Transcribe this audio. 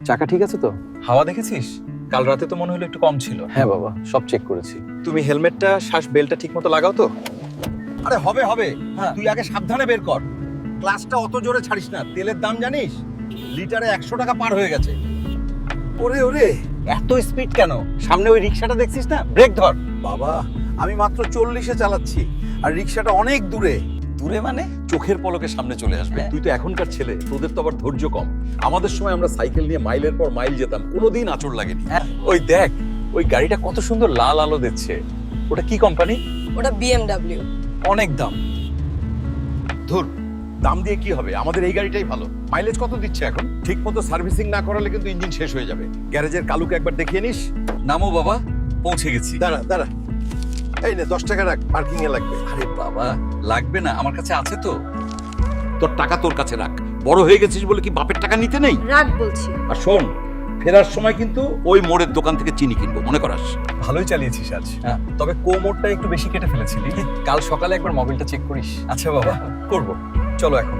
চাকা ঠিক আছে তো? হাওয়া দেখেছিস? কাল রাতে তো মনে হলো একটু কম ছিল। হ্যাঁ বাবা, সব চেক করেছি। তুমি হেলমেটটা শ্বাস বেল্টটা ঠিক মতো লাগাও তো। আরে হবে হবে, হ্যাঁ। তুই আগে সাবধানে বের কর। ক্লাসটা অত জোরে ছাড়িস না, তেলের দাম জানিস? লিটারে 100 টাকা পার হয়ে গেছে। ওরে ওরে, এত স্পিড কেন? সামনে ওই রিকশাটা দেখছিস না? ব্রেক ধর। বাবা আমি মাত্র 40-এ চালাচ্ছি, আর রিক্সাটা অনেক দূরে। দূরে মানে? চোখের পলকে সামনে চলে আসবে। তুই তো এখনকার ছেলে, তোদের তো আবার ধৈর্য কম। আমাদের সময় আমরা সাইকেল নিয়ে মাইলের পর মাইল যেতাম, কোনোদিন আঁচড় লাগেনি। ওই দেখ, ওই গাড়িটা কত সুন্দর লাল আলো দিচ্ছে। ওটা কি কোম্পানি? ওটা বিএমডব্লিউ। অনেক দাম। ধুর, দাম দিয়ে কি হবে? আমাদের এই গাড়িটাই ভালো। মাইলেজ কত দিচ্ছে এখন? ঠিক মতো সার্ভিসিং না করালে কিন্তু ইঞ্জিন শেষ হয়ে যাবে। গ্যারেজের কালুকে একবার দেখিয়ে নিস। নামো বাবা, পৌঁছে গেছি। দাঁড়া দাঁড়া, এই নে 10 টাকা রাখ, পার্কিং এ লাগবে। আরে বাবা, লাগবে না, আমার কাছে আছে তো। তোর টাকা তোর কাছে রাখ, বড় হয়ে গেছিস বলে কি বাপের টাকা নিতে নেই? রাগ বলছি। আর শোন, ফেরার সময় কিন্তু ওই মোড়ের দোকান থেকে চিনি কিনবো, মনে করাস। ভালোই চালিয়েছিস আজ। তবে কোমরটা একটু বেশি কেটে ফেলেছিলি। কাল সকালে একবার মোবাইলটা চেক করিস। আচ্ছা বাবা, করব। চলো এখন।